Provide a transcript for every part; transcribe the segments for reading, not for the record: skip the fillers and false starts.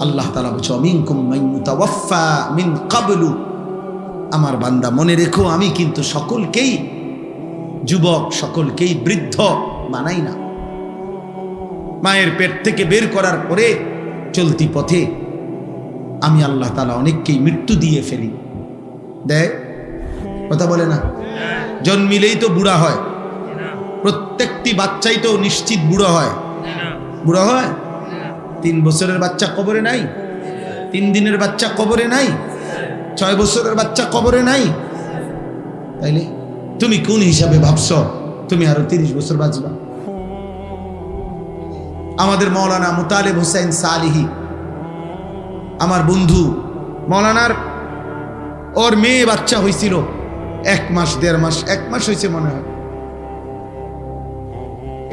আল্লাহ তাআলা বলছে মিনকুম মান মুতাওয়াফফা মিন ক্বাবলু, আমার বান্দা মনে রেখো আমি কিন্তু সকলকেই যুবক, সকলকেই বৃদ্ধ বানাই না। মায়ের পেট থেকে বের করার পরে চলতি পথে আমি আল্লাহ তাআলা অনেককেই মৃত্যু দিয়ে ফেলি। দেয় কথা বলে না? জন্মিলেই তো বুড়া হয়, প্রত্যেকটি বাচ্চাই তো নিশ্চিত বুড়ো হয়। বুড়ো হয়? 3 বছরের বাচ্চা কবরে নাই, 3 দিনের বাচ্চা কবরে নাই, 6 বছরের বাচ্চা কবরে নাই। তাইলে তুমি কোন হিসাবে ভাবছো তুমি আরো 30 বছর বাঁচবা? আমাদের মাওলানা মুতালেব হোসেন সালিহি, আমার বন্ধু, মাওলানার ওর মেয়ে বাচ্চা হয়েছিল 1 মাস 1.5 মাস, 1 মাস হয়েছে মনে হয়।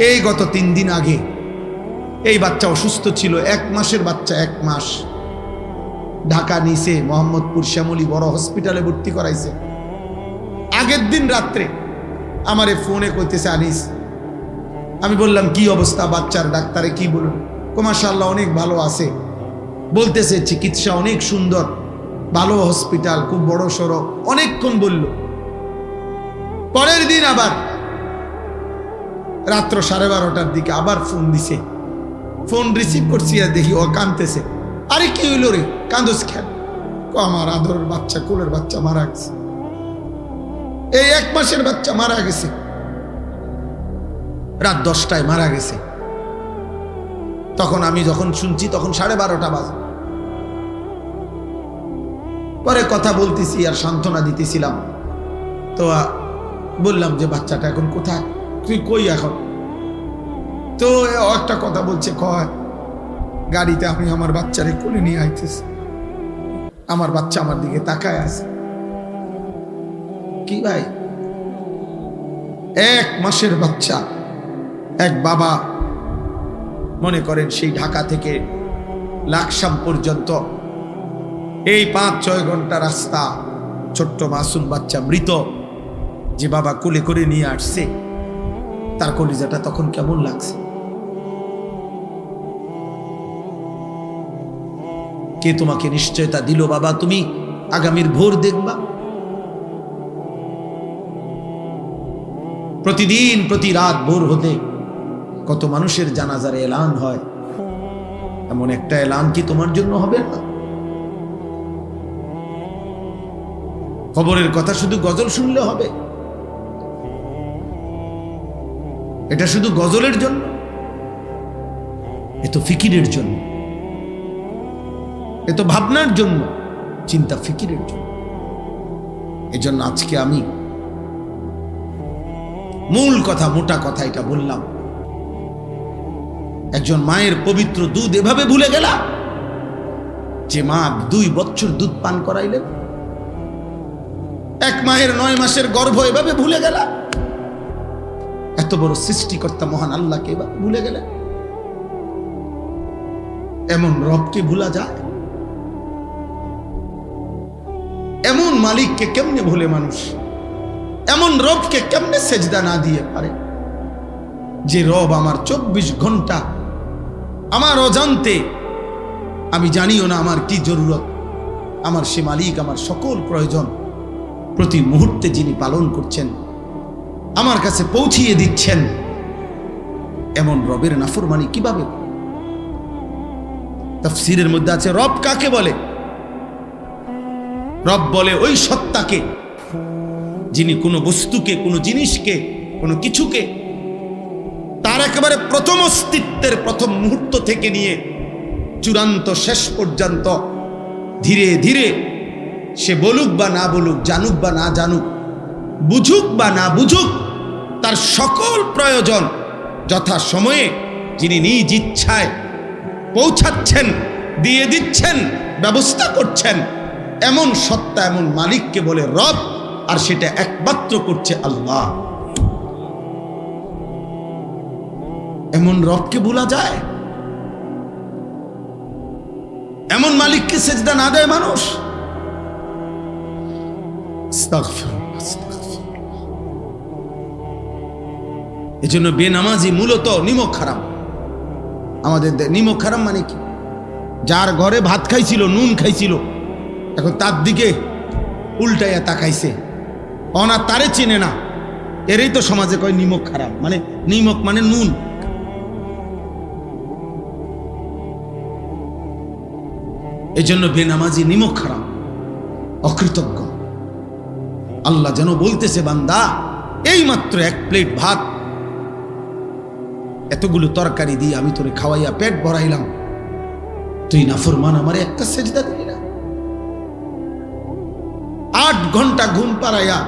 এই গত 3 দিন আগে এই বাচ্চা অসুস্থ ছিল, 1 মাসের বাচ্চা, 1 মাস। ঢাকা নিছে মোহাম্মদপুর শ্যামলী বড় হসপিটালে ভর্তি করাইছে। আগের দিন রাত্রে আমারে ফোনে কইতেছে আনিস। আমি বললাম কি অবস্থা বাচ্চার? ডাক্তারে কি বলুন? মাশাআল্লাহ অনেক ভালো আছে, বলতেছে চিকিৎসা অনেক সুন্দর, ভালো হসপিটাল, খুব বড় সড়ো, অনেকক্ষণ বলল। পরের দিন আবার রাত্র 12:30টার দিকে আবার ফোন দিছে। ফোন রিসিভ করছি আর দেখি ও কাঁদতেছে। আরে কি হইল রে, কাঁদোস কেন? আমার আদরের বাচ্চা, কোলের বাচ্চা মারা গেছে, এই 1 মাসের বাচ্চা মারা গেছে, রাত 10টায় মারা গেছে। তখন আমি যখন শুনছি তখন 12:30 বাজে। পরে কথা বলতেছি আর সান্ত্বনা দিতেছিলাম। তো বললাম যে বাচ্চাটা এখন কোথায়, তুই কই এখন? তো একটা কথা বলছে, কয় গাড়িতে আমি আমার বাচ্চারে কোলে নিয়ে আইতেছি, আমার বাচ্চা আমার দিকে তাকায় আছে। কি ভাই, 1 মাসের বাচ্চা, এক বাবা মনে করেন সেই ঢাকা থেকে লাকসাম পর্যন্ত এই 5-6 ঘন্টা রাস্তা, ছোট্ট মাসুম বাচ্চা মৃত, যে বাবা কোলে করে নিয়ে আসছে, তার কলিজাটা তখন কেমন লাগছে? কে তোমাকে নিশ্চয়তা দিল বাবা তুমি আগামীর ভোর দেখবা? প্রতিদিন প্রতি রাত ভোর হতে কত মানুষের জানাজার এলান হয়, এমন একটা এলান কি তোমার জন্য হবে না? খবরের কথা শুধু গজল শুনলে হবে? এটা শুধু গজলের জন্য? এ তো ফিকিরের জন্য, এ তো ভাবনার জন্য, চিন্তা ফিকিরের জন্য। এজন্য আজকে আমি মূল কথা, মোটা কথা এটা বললাম। একজন মায়ের পবিত্র দুধ এভাবে ভুলে গেলা, যে মা 2 বছর দুধ পান করাইলেন। এক মায়ের 9 মাসের গর্ভ এভাবে ভুলে গেলা। এত বড় সৃষ্টিকর্তা মহান আল্লাহকে এভাবে ভুলে গেলেন। এমন রবকে ভুলা যায়? এমন মালিককে কেমনে ভুলে মানুষ? এমন রবকে কেমনে সেজদা না দিয়ে পারে? যে রব আমার 24 ঘন্টা আমার অজান্তে, আমি জানিও না আমার কি জরুরত, আমার সে মালিক আমার সকল প্রয়োজন প্রতি মুহূর্তে যিনি পালন করছেন, আমার কাছে পৌঁছিয়ে দিচ্ছেন। এমন রবের নাফরমানি কিভাবে? তাফসীরের মধ্যে আছে রব কাকে বলে? রব বলে ওই সত্তাকে যিনি কোনো বস্তুকে, কোনো জিনিসকে, কোনো কিছুকে তার একেবারে প্রথম অস্তিত্বের প্রথম মুহূর্ত থেকে নিয়ে চূড়ান্ত শেষ পর্যন্ত ধীরে ধীরে সে বলুক বা না বলুক, জানুক বা না জানুক, বুঝুক বা না বুঝুক, তার সকল প্রয়োজন যথা সময়ে যিনি নিজ ইচ্ছায় পৌঁছাচ্ছেন, দিয়ে দিচ্ছেন, ব্যবস্থা করছেন, এমন সত্তা, এমন মালিককে বলে রব। আর সেটা একমাত্র করছে আল্লাহ। এমন রবকে ভুলা যায়? এমন মালিককে সেজদা না দেয় মানুষ? এজন্য বেনামাজি মূলত নিমক হারাম। আমাদের নিমক হারাম মানে কি? যার ঘরে ভাত খাইছিল, নুন খাইছিল, এখন তার দিকে উল্টাইয়া তাকাইছে, অনা তারে চেনে না। এরই তো সমাজে কয় নিমক খারাপ, মানে নিমক মানে নুন। এই জন্য বেনামাজি নিমক খারাপ, অকৃতজ্ঞ। আল্লাহ যেন বলতেছে, বান্দা এই মাত্র এক প্লেট ভাত, এতগুলো তরকারি দিয়ে আমি তোরে খাওয়াইয়া পেট ভরাইলাম, তুই নাফরমান আমারে একটা সেজদা দিলি না। 8 ঘন্টা ঘুম পাড়াইয়া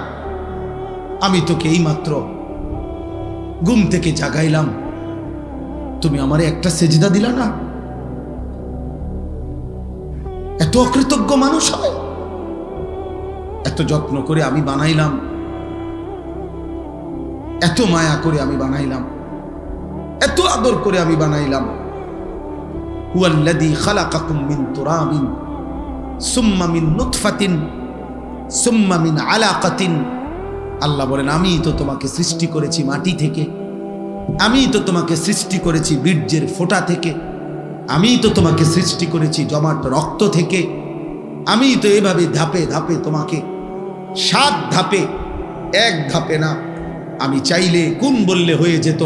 আমি তোকে এই মাত্র ঘুম থেকে জাগাইলাম, তুমি আমারে একটা সেজদা দিলা না। এত অকৃতজ্ঞ মানুষ হয়? এত যত্ন করে আমি বানাইলাম, এত মায়া করে আমি বানাইলাম, এত আদর করে আমি বানাইলাম। হুয়াল্লাযী খালাকাকুম মিন তুরাবিন সুম্মা মিন নুতফাতিন সুম্মা মিন আলাকাতিন। আল্লাহ বলেন, আমি তো তোমাকে সৃষ্টি করেছি মাটি থেকে, আমি তো তোমাকে সৃষ্টি করেছি বীর্যের ফোঁটা থেকে, আমি তো তোমাকে সৃষ্টি করেছি জমাট রক্ত থেকে, আমি তো এভাবে ধাপে ধাপে তোমাকে 7 ধাপে, 1 ধাপে না। আমি চাইলে কোন বললে হয়ে যেত,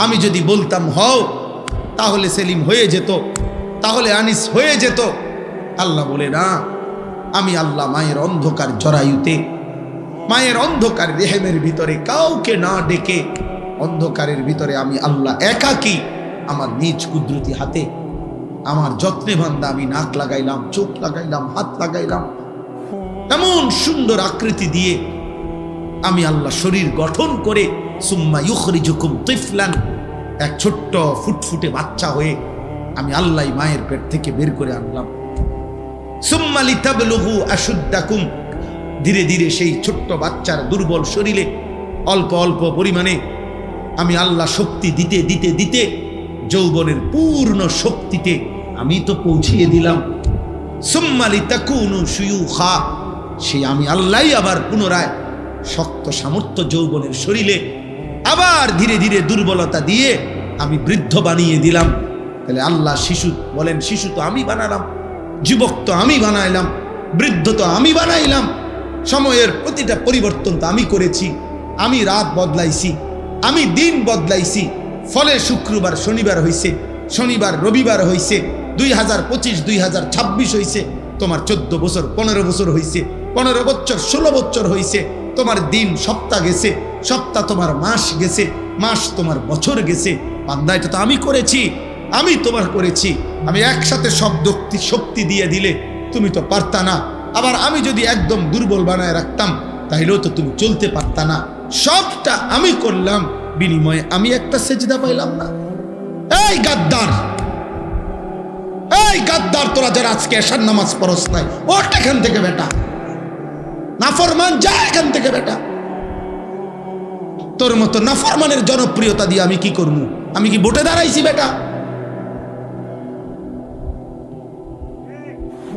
আমি যদি বলতাম হও তাহলে সেলিম হয়ে যেত, তাহলে আনিস হয়ে যেত। আল্লাহ বলে না, আমি আল্লাহ মায়ের অন্ধকার জরায়ুতে, মায়ের অন্ধকার রেহেমের ভিতরে কাউকে না ডেকে, অন্ধকারের ভিতরে আমি আল্লাহ একাকী আমার নিজ কুদরতি হাতে আমার যত্নে বান্দা আমি নাক লাগাইলাম, চোখ লাগাইলাম, হাত লাগাইলাম, এমন সুন্দর আকৃতি দিয়ে আমি আল্লাহ শরীর গঠন করে সুম্মা ইউখরিজুকুম তিফলান, এক ছোট্ট ফুটফুটে বাচ্চা হয়ে আমি আল্লাহ মায়ের পেট থেকে বের করে আনলাম। সুম্মা লিতাবলুগু আশুদ্দাকুম, ধীরে ধীরে সেই ছোট্ট বাচ্চার দুর্বল শরীরে অল্প অল্প পরিমাণে আমি আল্লাহ শক্তি দিতে দিতে দিতে যৌবনের পূর্ণ শক্তিতে আমি তো পৌঁছিয়ে দিলাম। সুম্মা লিতাকুনু শুয়ুখা, সেই আমি আল্লাহ আবার পুনরায় শক্ত সামর্থ্য যৌবনের শরীরে আবার ধীরে ধীরে দুর্বলতা দিয়ে আমি বৃদ্ধ বানিয়ে দিলাম। তাহলে আল্লাহ শিশু বলেন, শিশু তো আমি বানালাম, যুবক তো আমি বানাইলাম, বৃদ্ধ তো আমি বানাইলাম, সময়ের প্রতিটা পরিবর্তন তো আমি করেছি, আমি রাত বদলাইছি, আমি দিন বদলাইছি। ফলে শুক্রবার শনিবার হইছে, শনিবার রবিবার হইছে, 2025 2026 হইছে, তোমার 14 বছর 15 বছর হইছে, 15 বছর 16 বছর হইছে, তোমার দিন সপ্তাহ গেছে, সপ্তাহ তোমার মাস গেছে, মাস তোমার বছর গেছে। বান্দা এটা তো আমি করেছি, আমি তোমার করেছি। আমি একসাথে সব শক্তি দিয়ে দিলে তুমি তো পারতা না, আবার আমি যদি একদম দুর্বল বানায় রাখতাম তাইলেও তো তুমি চলতে পারতা না। সবটা আমি করলাম, বিনিময়ে আমি একটা সেজদা পাইলাম না। এই গাদ্দার, এই গাদ্দার, তোরা যারা আজকে এশার নামাজ পড়স নাই, ওঠ এখান থেকে বেটা, নাফরমান, যা এখান থেকে বেটা। তোর মতো নাফরমানের জনপ্রিয়তা দিয়ে আমি কি করবো? আমি কি ভোটে দাঁড়াইছি বেটা?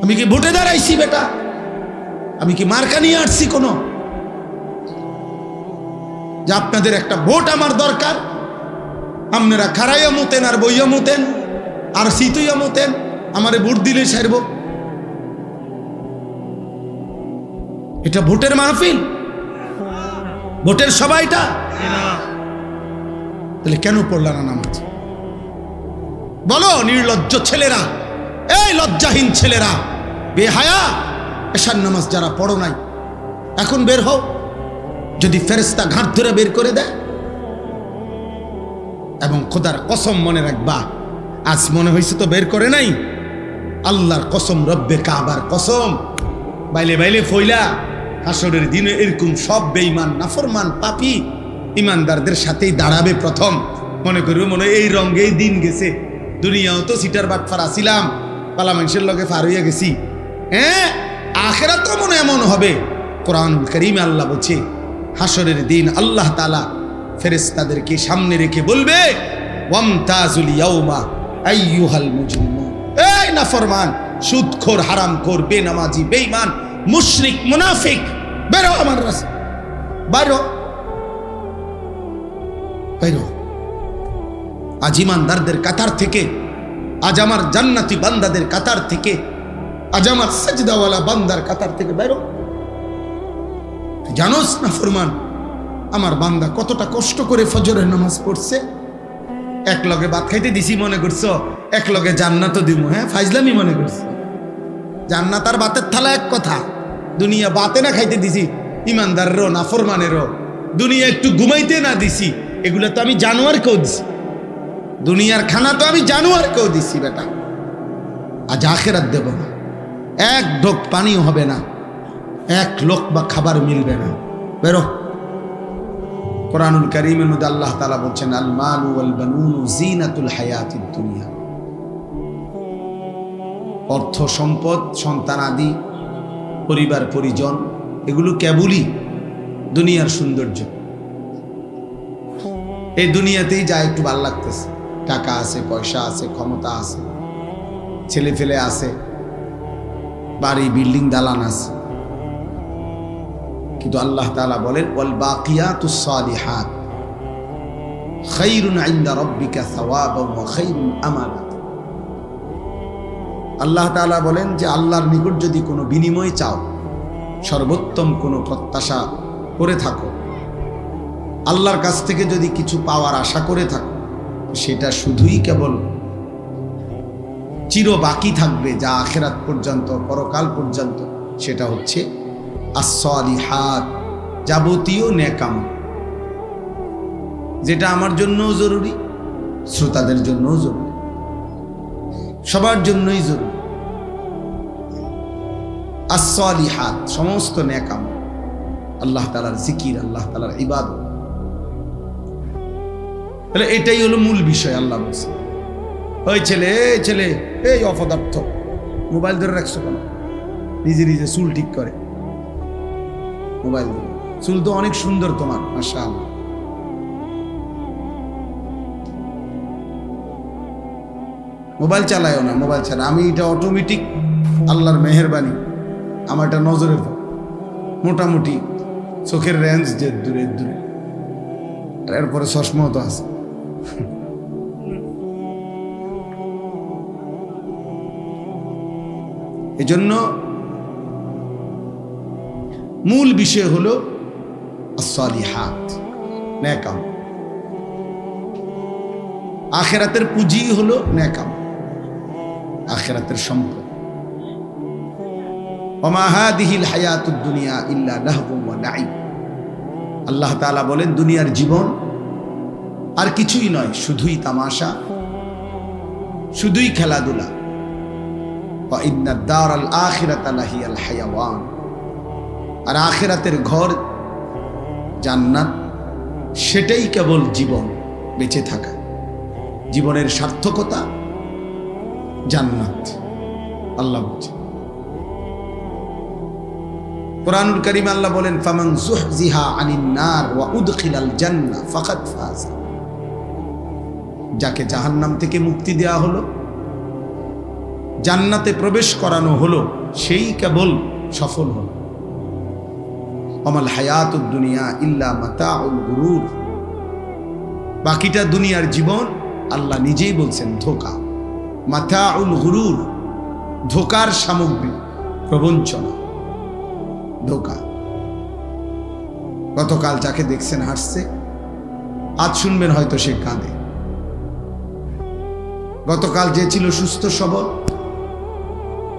আমি কি ভোটে দাঁড়াইছি বেটা? আমি কি মার্কা নিয়ে আসছি কোনো? যে আপনাদের একটা ভোট আমার দরকার, আপনারা খারাইয়া মতেন আর বইয়া মতেন আর শীতইয়া মতেন, আমারে ভোট দিলে সারব? এটা ভোটের মাহফিল, ভোটের সবাইটা? তাহলে কেন পড়লা না নামাজ? বলো নির্লজ্জ ছেলেরা, এই লজ্জাহীন ছেলেরা, বেহায়া, এশার নামাজ যারা পড়ো নাই এখন বের হও। যদি ফেরেশতা ঘাট ধরে বের করে দেয়, এবং খোদার কসম মনে রাখবা, আজ মনে হয়েছে তো বের করে নাই, আল্লাহর কসম, রব্বে কাবার কসম, বাইলে বাইলে ফইলা হাসরের দিনে এরকম সব বেঈমান নাফরমান পাপী ইমানদারদের সাথেই দাঁড়াবে প্রথম। মনে করবে মনে এই রঙেই দিন গেছে, দুনিয়াও তো সিটার বাটফার আসিলাম, পালা মানুষের লগে ফার হইয়া গেছি। হ্যাঁ, আখিরাত মনে এমন হবে। কোরআনুল কারীমে আল্লাহ বলছে, হাসরের দিন আল্লাহ তাআলা ফেরেশতাদেরকে সামনে রেখে বলবে, ওয়ামতাজুল ইয়াউমা আইয়ুহাল মুজরিমুন, এই নাফরমান, সুদখোর, হারামখোর, বেনামাজি, বেঈমান, মুশরিক, মুনাফিক, বেরো আমার রাস্তা, বাইরো বাইরো। আজ ইমানদারদের কাতার থেকে আজ আমার জান্নাতি বান্দাদের কাতার থেকে, আজ আমার সাজদাওয়ালা বান্দার কাতার থেকে বেরো। জানোস না ফরমান আমার বান্দা কতটা কষ্ট করে ফজরের নামাজ পড়ছে, এক লগে ভাত খাইতে দিছি মনে করছো, এক লগে জান্নাতও দিব। হ্যাঁ, ফাইজলামি মনে করছো। জান্নাত আর ভাতের থালা এক কথা। দুনিয়া বাতে না খাইতে দিছি ইমানদারেরও না ফরমানেরও, দুনিয়া একটু ঘুমাইতে না দিছি, এগুলো তো আমি জানোয়ারকেও দিছি। দুনিয়ার খানা তো আমি জানোয়ারকেও দিছি বেটা। আজ আখেরাত দেব না, এক ঢোক পানিও হবে না, এক লোকমা খাবার মিলবে না। বেরো। কোরআনুল কারীমের মধ্যে আল্লাহ তাআলা বলছেন আল মালু ওয়াল বানুনু জিনাতুল হায়াতিদ দুনিয়া। অর্থ সম্পদ, সন্তানাদি, পরিবার পরিজন, এগুলো কেবলই দুনিয়ার সৌন্দর্য। এই দুনিয়াতেই যা একটু ভালো লাগতেছে, টাকা আছে, পয়সা আছে, ক্ষমতা আছে, ছেলে ফেলে আছে, বাড়ি বিল্ডিং দালান আছে। কিন্তু আল্লাহ তাআলা বলেন ওয়াল বাকিয়াতুস সালিহাত খায়রুন ইনদা রাব্বিকা সাওয়াবান ওয়া খায়রুন আমালা। আল্লাহ তাআলা বলেন যে আল্লাহর নিকট যদি কোনো বিনিময় চাও, সর্বোত্তম কোনো প্রত্যাশা করে থাকো, আল্লাহর কাছ থেকে যদি কিছু পাওয়ার আশা করে থাকো, সেটা শুধুই কেবল চির বাকি থাকবে, যা আখিরাত পর্যন্ত, পরকাল পর্যন্ত। সেটা হচ্ছে as-salihat, যাবতীয় নেক আমল, যেটা আমার জন্যও জরুরি, শ্রোতাদের জন্যও জরুরি, সবার জন্যই জরুরি। as-salihat সমস্ত নেক আমল, আল্লাহ তাআলার জিকির, আল্লাহ তাআলার ইবাদত। তাহলে এটাই হলো মূল বিষয়। আল্লাহ বলছে ওই ছেলে, এই ছেলে, এই অপদার্থ, মোবাইল ধরে রাখছো কেন? নিজে নিজে চুল ঠিক করে মোবাইল ধরে। চুল তো অনেক সুন্দর তোমার, মাশাআল্লাহ। মোবাইল চালায়ও না, মোবাইল ছাড়া। আমি এটা অটোমেটিক, আল্লাহর মেহেরবানি, আমার এটা নজরে মোটামুটি চোখের রেঞ্জ যে দূরে দূরে, আর এরপরে চশমাও তো আছে। এজন্য মূল বিষয় হলো as-salihat, নেক আমল। আখিরাতের পুঁজি হলো নেক আমল, আখিরাতের সম্পদ। ওমা হাদিহিল হায়াতুদ দুনিয়া ইল্লা লাহবুন ওয়া লাইব। আল্লাহ তাআলা বলেন দুনিয়ার জীবন আর কিছুই নয়, শুধুই তামাশা, শুধুই খেলাধুলা। ওয়া ইন্নাদ দারাল আখিরাতা লাহিয়াল হায়াওয়ান। আর আখিরাতের ঘর জান্নাত, সেটাই কেবল জীবন, বেঁচে থাকা, জীবনের সার্থকতা জান্নাত। আল্লাহ বলছেন কোরআনুল কারীমে, আল্লাহ বলেন ফামান যুহজিহা আনিন নার ওয়া উদখিলাল জান্নাহ ফাকাদ ফাজ। যাকে জাহান্নাম থেকে মুক্তি দেওয়া হলো, জান্নাতে প্রবেশ করানো হলো, সেই কেবল সফল হলো। আমাল হায়াতুদ দুনিয়া ইল্লা মাতাউল গুরুর। বাকিটা দুনিয়ার জীবন, আল্লাহ নিজেই বলছেন ধোঁকা। মাতাউল গুরুর, ধোঁকার সামগ্রী, প্রবঞ্চনা, ধোঁকা। গতকাল যাকে দেখছেন হাসছে, আজ শুনবেন হয়তো সে কাঁদে। গতকাল যে ছিল সুস্থ সবল,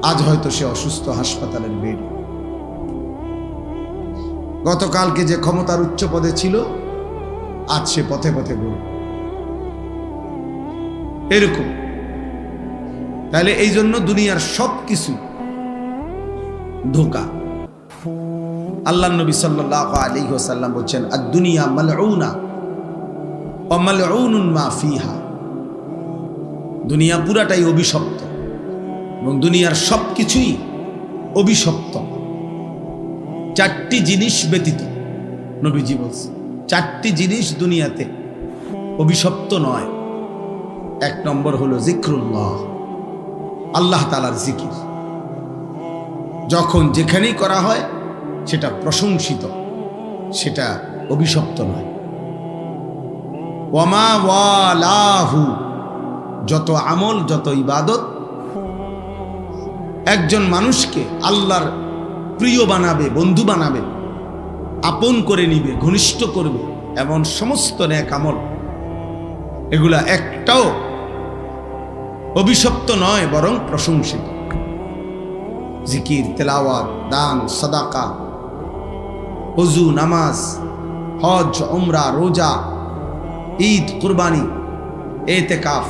আজ হয়তো সে অসুস্থ, হাসপাতালের বেড। গতকালকে যে ক্ষমতার উচ্চ পদে ছিল, আজ সে পথে পথে ঘুরে। এরকম। তাহলে এই জন্য দুনিয়ার সব কিছু ধোঁকা। আল্লাহ নবী সাল্লাল্লাহু আলাইহি ওয়াসাল্লাম বলেন আদ-দুনিয়া মালউনা ওয়া মালউনুন মা ফিহা। দুনিয়া পুরাটাই অভিশপ্ত এবং দুনিয়ার সব কিছুই অভিশপ্ত, চারটি জিনিস ব্যতীত। নবীজি বলছেন চারটি জিনিস দুনিয়াতে অভিশপ্ত নয়। এক নম্বর হলো জিক্রুল্লাহ, আল্লাহ তাআলার জিকির। যখন যেখানেই করা হয় সেটা প্রশংসিত, সেটা অভিশপ্ত নয়। ওয়ামা ওয়ালাহু, যত আমল, যত ইবাদত একজন মানুষকে আল্লাহর প্রিয় বানাবে, বন্ধু বানাবে, আপন করে নিবে, ঘনিষ্ঠ করবে, এমন সমস্ত নেক আমল এগুলা একটাও অভিশপ্ত নয়, বরং প্রশংসিত। জিকির, তেলাওয়াত, দান, সাদাকা, ওযু, নামাজ, হজ, উমরা, রোজা, ঈদ, কুরবানি, ইতিকাফ,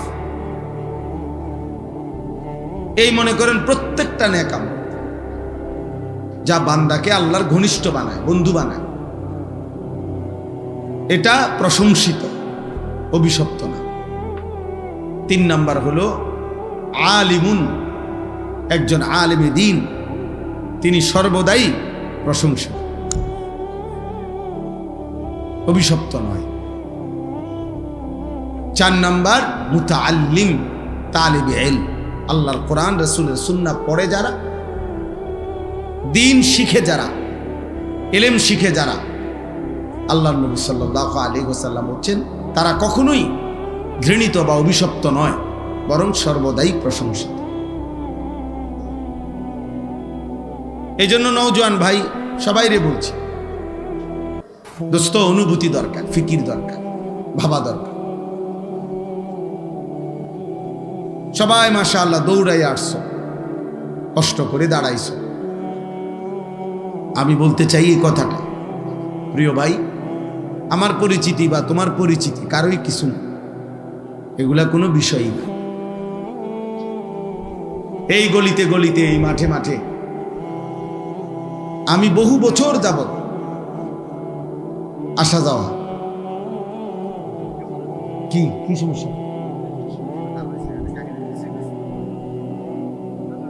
এই মনে করেন প্রত্যেকটা নেক আমল যা বান্দাকে আল্লাহর ঘনিষ্ঠ বানায়, বন্ধু বানায়, এটা প্রশংসিত, অভিশপ্ত না। 3 নাম্বার হলো আলিমুন, একজন আলিমে দ্বীন, তিনি সর্বদাই প্রশংসিত, অভিশপ্ত নয়। 4 নাম্বার মুতাআল্লিম, তালিবে ইলম, আল্লাহর কোরআন রাসূলের সুন্নাহ পড়ে যারা, দ্বীন শিখে যারা, ইলম শিখে যারা, আল্লাহর নবী সাল্লাল্লাহু আলাইহি ওয়াসাল্লাম বলেন তারা কখনোই ঘৃণিত বা অভিশপ্ত নয়, বরং সর্বদাই প্রশংসিত। এই জন্য নওজোয়ান ভাই সবাইরে বলছি, দোস্ত, অনুভূতি দরকার, ফিকির দরকার, ভাবা দরকার। সবাই মাশাআল্লাহ দৌড়াই আসছো, কষ্ট করে দাঁড়াইছো। আমি বলতে চাই এই কথাটা, প্রিয় ভাই, আমার পরিচিতি বা তোমার পরিচিতি কারোই কিছু না, এগুলা কোনো বিষয়ই না। এই গলিতে গলিতে, এই মাঠে মাঠে আমি বহু বছর যাবত আসা যাওয়া। কি কি সমস্যা?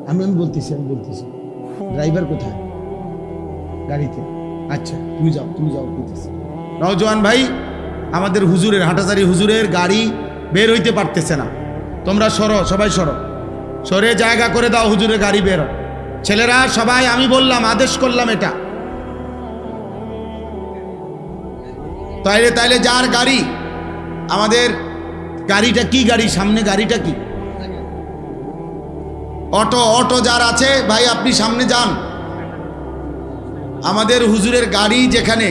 আমি বলতেছি ড্রাইভার কোথায়? গাড়িতে। আচ্ছা, তুমি যাও বলতেছি। নওজোয়ান ভাই, আমাদের হুজুরের, হাটাজারি হুজুরের গাড়ি বের হইতে পারতেছে না, তোমরা সরো, সবাই সরে জায়গা করে দাও, হুজুরের গাড়ি বের। ছেলেরা সবাই, আমি বললাম, আদেশ করলাম এটা। তাইলে যার গাড়ি, আমাদের গাড়িটা কি গাড়ি, সামনে গাড়িটা কি? অটো যার আছে ভাই, আপনি সামনে যান। আমাদের হুজুরের গাড়ি যেখানে,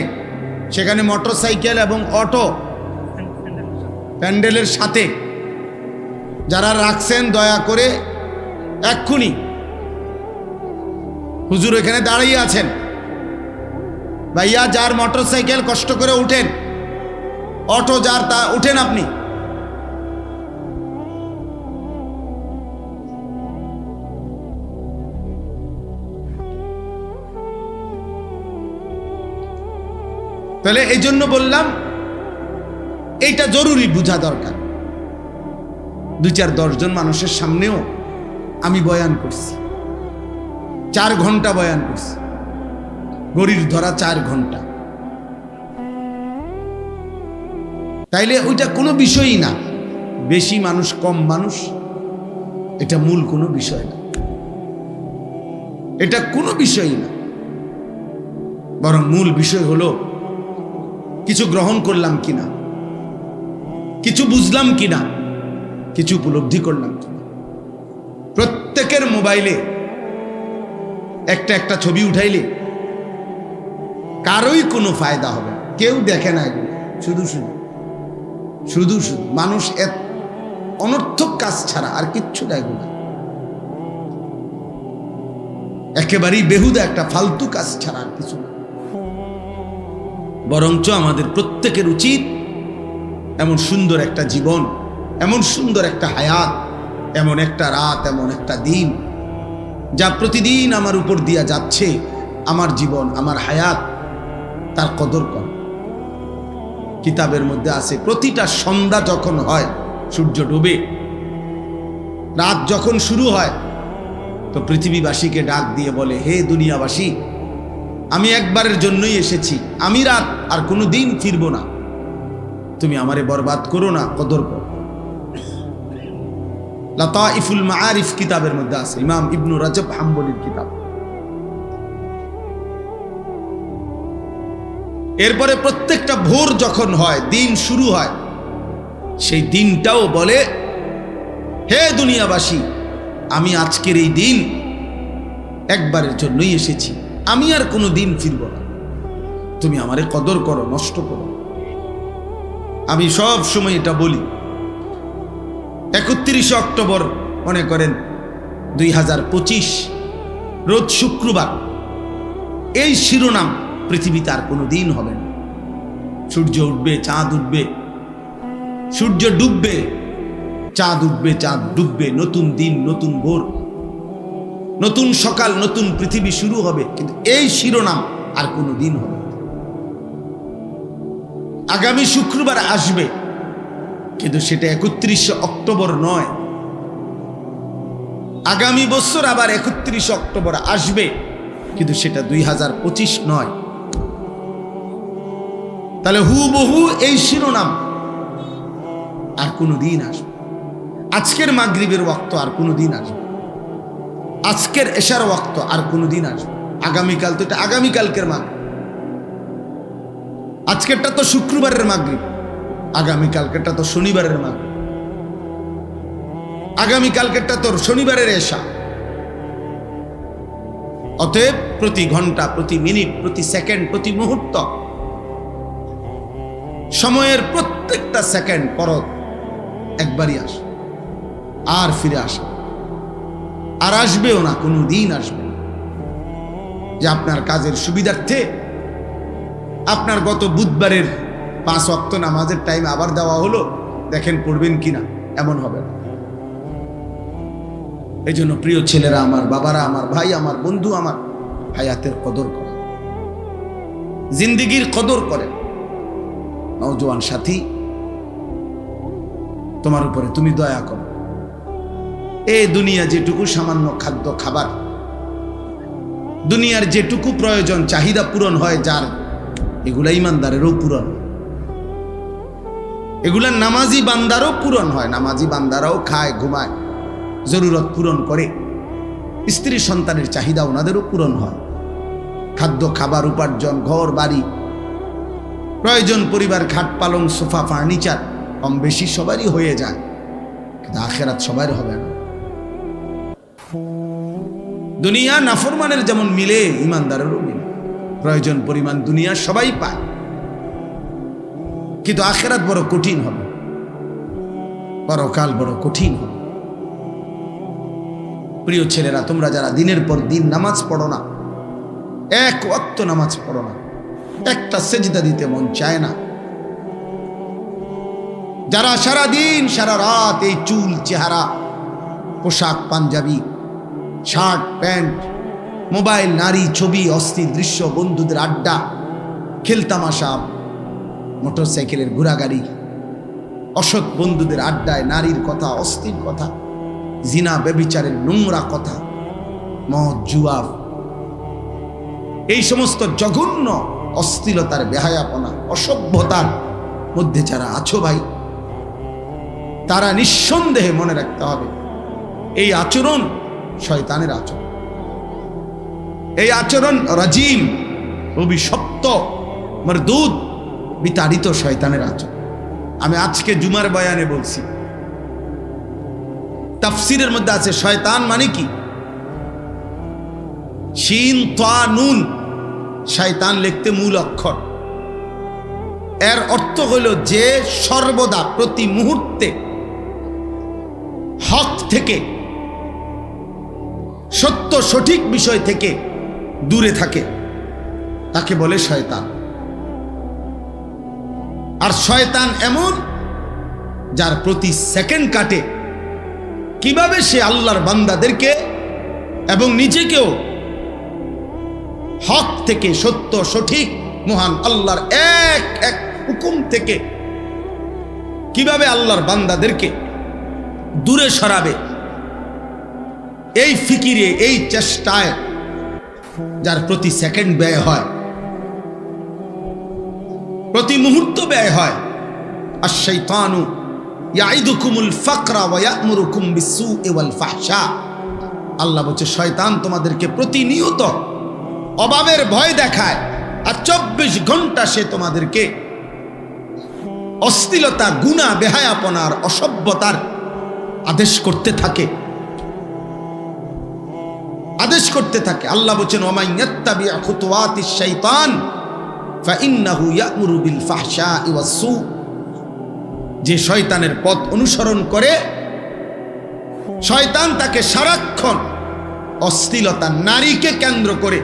সেখানে মোটরসাইকেল এবং অটো প্যান্ডেলের সাথে যারা রাখছেন, দয়া করে এক্ষুনি, হুজুর এখানে দাঁড়িয়ে আছেন, ভাইয়া যার মোটরসাইকেল কষ্ট করে উঠেন, অটো যার তা উঠেন আপনি। তাহলে এই জন্য বললাম, এইটা জরুরি বোঝা দরকার। 2-4-10 জন মানুষের সামনেও আমি বয়ান করছি, 4 ঘন্টা বয়ান করছি, গড়ির ধরা 4 ঘন্টা। তাইলে ওইটা কোনো বিষয়ই না, বেশি মানুষ কম মানুষ, এটা মূল কোনো বিষয় না, এটা কোনো বিষয়ই না। বরং মূল বিষয় হলো কিছু গ্রহণ করলাম কিনা, কিছু বুঝলাম কিনা, কিছু উপলব্ধি করলাম কিনা। প্রত্যেকের মোবাইলে একটা ছবি উঠাইলে কারোই কোনো ফায়দা হবে না, কেউ দেখে না এগুলো, শুধু মানুষ অনর্থক কাজ ছাড়া আর কিচ্ছু না, এগুলো একেবারেই বেহুদা একটা ফালতু কাজ ছাড়া আর কিছু না। বরঞ্চ আমাদের প্রত্যেকের উচিত এমন সুন্দর একটা জীবন, এমন সুন্দর একটা হায়াত, এমন একটা রাত, এমন একটা দিন যা প্রতিদিন আমার উপর দিয়া যাচ্ছে, আমার জীবন, আমার হায়াত, তার কদর কর। কিতাবের মধ্যে আছে, প্রতিটা সন্ধ্যা যখন হয়, সূর্য ডুবে, রাত যখন শুরু হয়, তো পৃথিবীবাসীকে ডাক দিয়ে বলে, হে দুনিয়াবাসী, আমি একবারের জন্যই এসেছি, আমি রাত, আর কোনো দিন ফিরব না, তুমি আমারে বরবাদ করো না, কদর করো। লাতাইফুল মাআরিফ কিতাবের মধ্যে আছে, ইমাম ইবনু রাজব হাম্বলির কিতাব। এরপরে প্রত্যেকটা ভোর যখন হয়, দিন শুরু হয়, সেই দিনটাও বলে হে দুনিয়াবাসী, আমি আজকের এই দিন একবারের জন্যই এসেছি, আমি আর কোনো দিন ফিরব না। তুমি আমারে কদর করো, নষ্ট করো। আমি সব সময় এটা বলি। 31 অক্টোবর মনে করেন 2025 রোজ শুক্রবার, এই শিরোনাম পৃথিবীতে আর কোনো দিন হবে না। সূর্য উঠবে, চাঁদ উঠবে, সূর্য ডুববে, চাঁদ উঠবে, চাঁদ ডুববে, নতুন দিন, নতুন ভোর, নতুন সকাল, নতুন পৃথিবী শুরু হবে, কিন্তু এই শিরোনাম আর কোনো দিন হবে না। আগামী শুক্রবার আসবে, কিন্তু সেটা 31 অক্টোবর নয়। আগামী বছর আবার 31 অক্টোবর আসবে, কিন্তু সেটা 2025 নয়। তাহলে হুবহু এই শিরোনাম আর কোনো দিন আসবে। আজকের মাগরিবের ওয়াক্ত আর কোনো দিন আসবে, আজকের এশার ওয়াক্ত আর কোনো দিন আসবে। আগামীকাল তো এটা আগামীকালকের মাগরিব, আজকেরটা তো শুক্রবারের মাগরিব, আগামীকালকেরটা তো শনিবারের মাগরিব, আগামীকালকেরটা তো শনিবারের এশা। অতএব প্রতি ঘন্টা, প্রতি মিনিট, প্রতি সেকেন্ড, প্রতি মুহূর্ত, সময়ের প্রত্যেকটা সেকেন্ড পরত একবারই আসে, আর ফিরে আসে, আর আসবেও না, কোনো দিন আসবে না। যে আপনার কাজের সুবিধার্থে আপনার গত বুধবারের 5 ওয়াক্ত নামাজের টাইম আবার দেওয়া হলো, দেখেন পড়বেন কিনা, এমন হবে না। এই জন্য প্রিয় ছেলেরা আমার, বাবারা আমার, ভাই আমার, বন্ধু আমার, হায়াতের কদর করে, জিন্দিগির কদর করে। নওজোয়ান সাথী, তোমার উপরে তুমি দয়া করো। এই দুনিয়া যেটুকু সামান্য খাদ্য খাবার, দুনিয়ার যেটুকু প্রয়োজন চাহিদা পূরণ হয় যার, এগুলা ইমানদারেরও পূরণ, এগুলা নামাজি বান্দারও পূরণ হয়। নামাজি বান্দারাও খায়, ঘুমায়, জরুরত পূরণ করে, স্ত্রী সন্তানের চাহিদা ওনাদেরও পূরণ হয়। খাদ্য খাবার, উপার্জন, ঘর বাড়ি, প্রয়োজন, পরিবার, খাট পালং, সোফা, ফার্নিচার কম বেশি সবারই হয়ে যায়, কিন্তু আখেরাত সবার হবে না। দুনিয়া নাফরমানের যেমন মিলে, ইমানদারেরও মিলে, প্রয়োজন পরিমাণ দুনিয়া সবাই পায়, কিন্তু আখেরাত বড় কঠিন হবে, পরকাল বড় কঠিন হবে। প্রিয় ছেলেরা, তোমরা যারা দিনের পর দিন নামাজ পড়ো না, এক ওয়াক্ত নামাজ পড়ো না, একটা সেজদা দিতে মন চায় না, যারা সারা দিন সারা রাত এই চুল, চেহারা, পোশাক, পাঞ্জাবি, শার্ট, প্যান্ট, মোবাইল, নারী, ছবি, অস্থির দৃশ্য, বন্ধুদের আড্ডা, খেলতামাশা, মোটরসাইকেলের ঘোরাগাড়ি, অসৎ বন্ধুদের আড্ডায় নারীর কথা, অস্থির কথা, জিনা ব্যভিচারের নোংরা কথা, মদ, জুয়া, এই সমস্ত জঘন্য অশ্লীলতার, বেহায়াপনা, অসভ্যতার মধ্যে যারা আছো ভাই, তারা নিঃসন্দেহে মনে রাখতে হবে, এই আচরণ শয়তানের আচরণ, এই আচরণ রাজিম, অভিশপ্ত, মরদুদ, বিতাড়িত শয়তানের আচরণ। আমি আজকে জুমার বয়ানে বলছি, তাফসিরের মধ্যে আছে শয়তান মানে কি, শিন তা নুন, শয়তান লিখতে মূল অক্ষর, এর অর্থ হলো যে সর্বদা, প্রতি মুহূর্তে হক থেকে, সত্য সঠিক বিষয় থেকে দূরে থাকে, তাকে বলে শয়তান। আর শয়তান এমন যার প্রতি সেকেন্ড কাটে কিভাবে সে আল্লাহর বান্দাদেরকে এবং নিজেকেও হক থেকে, সত্য সঠিক মহান আল্লাহর এক এক হুকুম থেকে কিভাবে আল্লাহর বান্দাদেরকে দূরে সরাবে, এই ফিকিরে, এই চেষ্টায় যার প্রতি সেকেন্ড ব্যয় হয়, প্রতি মুহূর্ত ব্যয় হয়। আশ-শাইতানু ইয়াইদুকুমুল ফাকরা ওয়া ইয়া'মুরুকুম বিস-সু'i ওয়াল ফাহশা, আল্লাহ বলছে শয়তান তোমাদেরকে প্রতিনিয়ত অভাবের ভয় দেখায়, আর 24 ঘন্টা সে তোমাদেরকে অশ্লীলতা, গুনাহ, বেহায়াপনার, অসভ্যতার আদেশ করতে থাকে, আদেশ করতে থাকে। আল্লাহ বলেন ওয়ামান ইয়াত্তাবি খুতুওয়াতিশ শাইতান ফাইন্নাহু ইয়া'মুরু বিল ফাহশাই ওয়াস সু, যে শয়তানের পথ অনুসরণ করে শয়তান তাকে সারাক্ষণ অশ্লীলতা, নারীকে কেন্দ্র করে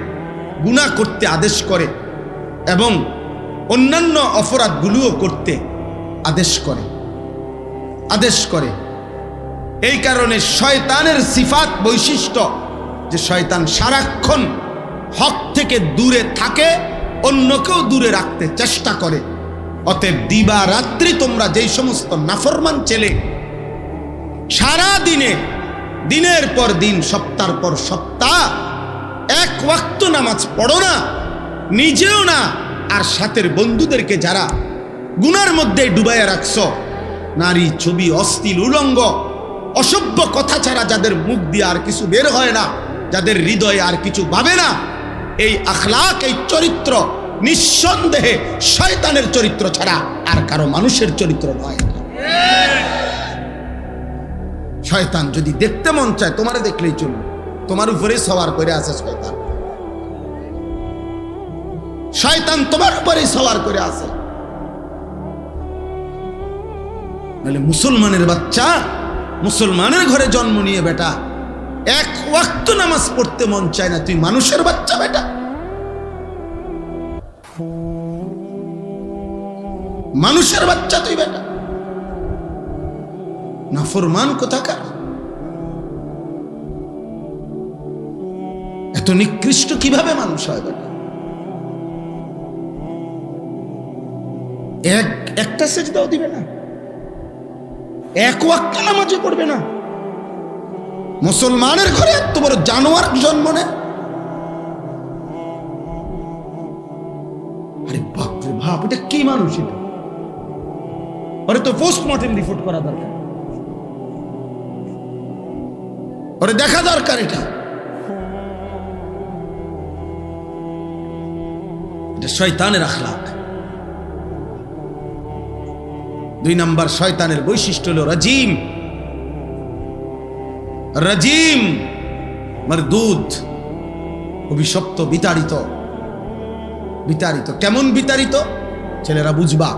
গুনাহ করতে আদেশ করে এবং অন্যান্য অপরাধগুলোও করতে আদেশ করে। এই কারণে শয়তানের সিফাত, বৈশিষ্ট্য যে শয়তান সারাক্ষণ হক থেকে দূরে থাকে, অন্যকেও দূরে রাখতে চেষ্টা করে। অতএব দিবা রাত্রি তোমরা যেই সমস্ত নাফরমান ছেলে সারা দিনে, দিনের পর দিন, সপ্তাহের পর সপ্তাহ এক ওয়াক্ত নামাজ পড়ো না, নিজেও না, আর সাথের বন্ধুদেরকে যারা গুনার মধ্যে ডুবাইয়া রাখছো, নারী, ছবি, অশ্লীল, উলঙ্গ, অসভ্য কথা ছাড়া যাদের মুখ দিয়ে আর কিছু বের হয় না, যাদের হৃদয়ে আর কিছু ভাবে না, এই আখলাক, এই চরিত্র নিঃসন্দেহে শয়তানের চরিত্র ছাড়া আর কারো মানুষের চরিত্র নয়। শয়তান যদি দেখতে মন চায় তোমারে দেখলেই চলবে, তোমার উপরে সওয়ার করে আছে শয়তান। শয়তান তোমার উপরেই সওয়ার করে আছে। নাহলে মুসলমানের বাচ্চা, মুসলমানের ঘরে জন্ম নিয়ে বেটা, এক ওয়াক্ত নামাজ পড়তে মন চায় না, তুই মানুষের বাচ্চা বেটা, মানুষের বাচ্চা তুই বেটা, নাফরমান কোথাকার। এত নিকৃষ্ট কিভাবে মানুষ হয় বেটা? একটা সেজদাও দিবে না, এক ওয়াক্ত নামাজও পড়বে না। মুসলমানের ঘরে এত বড় জানোয়ার জন্ম নেয়। আরে বাপ রে বাপ, এটা কি মানুষ? এটা ওরে তো পোস্টমর্টেম রিপোর্ট করা দরকার, ওরে দেখা দরকার। এটা শয়তানের আখলাক। 2 নাম্বার শয়তানের বৈশিষ্ট্য হলো রাজিম। রাজিম মারদুদ, অভিশপ্ত, বিতাড়িত। বিতাড়িত কেমন বিতাড়িত? ছেলেরা বুঝবা,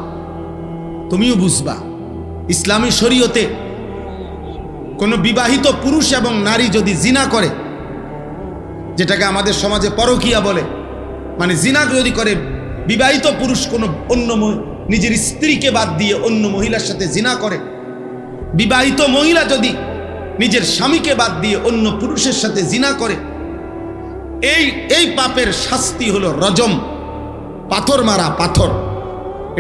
তুমিও বুঝবা। ইসলামী শরীয়তে কোনো বিবাহিত পুরুষ এবং নারী যদি জিনা করে, যেটাকে আমাদের সমাজে পরকীয়া বলে, মানে জিনা যদি করে বিবাহিত পুরুষ কোনো অন্য নিজের স্ত্রীকে বাদ দিয়ে অন্য মহিলার সাথে জিনা করে, বিবাহিত মহিলা যদি নিজের স্বামীকে বাদ দিয়ে অন্য পুরুষের সাথে জিনা করে, এই পাপের শাস্তি হলো রজম, পাথর মারা। পাথর,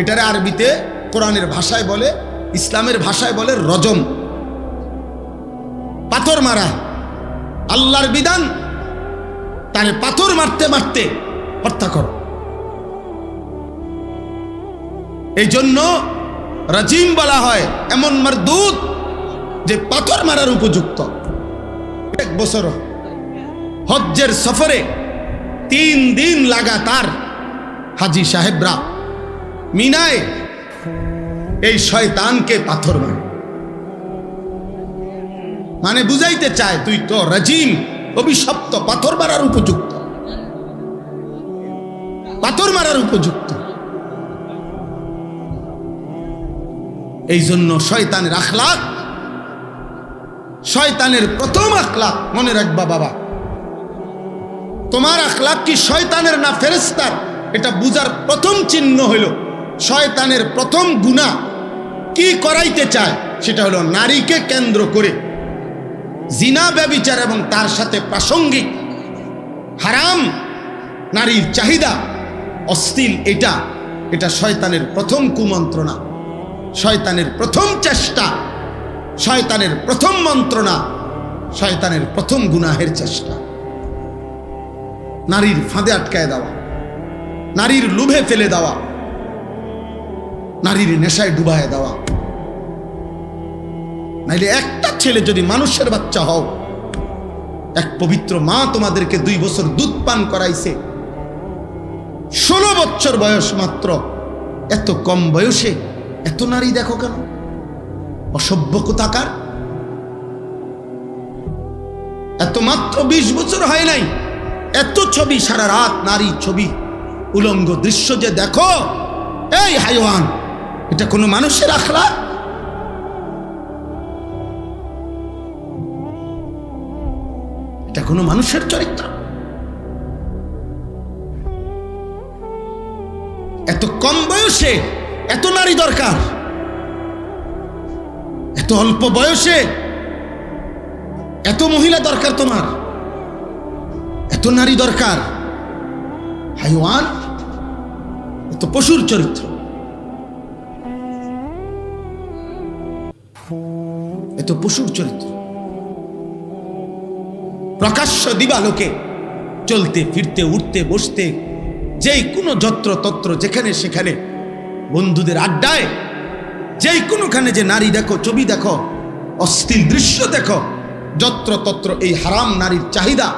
এটারে আরবিতে কোরআনের ভাষায় বলে, ইসলামের ভাষায় বলে রজম, পাথর মারা। আল্লাহর বিধান, তারে পাথর মারতে মারতে হত্যা করো। এই জন্য রাজিম বলা হয় এমন মারদুদ যে পাথর মারার উপযুক্ত। 1 বছর হজ্জের সফরে 3 দিন লাগাতার হাজি সাহেবরা মিনায় এই শয়তানকে পাথর মারে। মানে বুঝাইতে চায় তুই তো রাজিম, অভিশপ্ত, পাথর মারার উপযুক্ত, পাথর মারার উপযুক্ত। এই জন্য শয়তানের আখলাক, শয়তানের প্রথম আখলাক মনে রাখবা বাবা, তোমার আখলাক কি শয়তানের না ফেরেশতার, এটা বুঝার প্রথম চিহ্ন হইল শয়তানের প্রথম গুনাহ কি করাইতে চায়, সেটা হলো নারীকে কেন্দ্র করে জিনা, ব্যভিচার এবং তার সাথে প্রাসঙ্গিক হারাম নারীর চাহিদা, অশ্লীল, এটা শয়তানের প্রথম কুমন্ত্রণা, শয়তানের প্রথম চেষ্টা, শয়তানের প্রথম মন্ত্রণা, শয়তানের প্রথম গুনাহের চেষ্টা। নারীর ফাঁদে আটকায় দেওয়া, নারীর লোভে ফেলে দেওয়া, নারীর নেশায় ডুবায় দেওয়া। নাইলে একটা ছেলে যদি মানুষের বাচ্চা হও, এক পবিত্র মা তোমাদেরকে 2 বছর দুধ পান করাইছে, 16 বছর বয়স মাত্র, এত কম বয়সে এত নারী দেখো কেন? অসভ্য কোথাকার। এত মাত্র 20 বছর হয় নাই, এত ছবি, সারা রাত নারী ছবি, উলঙ্গ দৃশ্য যে দেখো, এই হাইওয়ান, এটা কোনো মানুষের আখলাক? এটা কোনো মানুষের চরিত্র? এত কম বয়সে এত নারী দরকার, এত অল্প বয়সে এত মহিলা দরকার, তোমার এত নারী দরকার? হাইওয়ান, এত পশুর চরিত্র, এত পশুর চরিত্র। প্রকাশ্য দিবালোকে চলতে ফিরতে, উঠতে বসতে, যেই কোনো যত্র তত্র, যেখানে সেখানে বন্ধুদের আড্ডায় যেই কোনোখানে যে নারী দেখো, ছবি দেখো, অশ্লীল দৃশ্য দেখো, যত্র তত্র এই হারাম নারীর চাহিদা,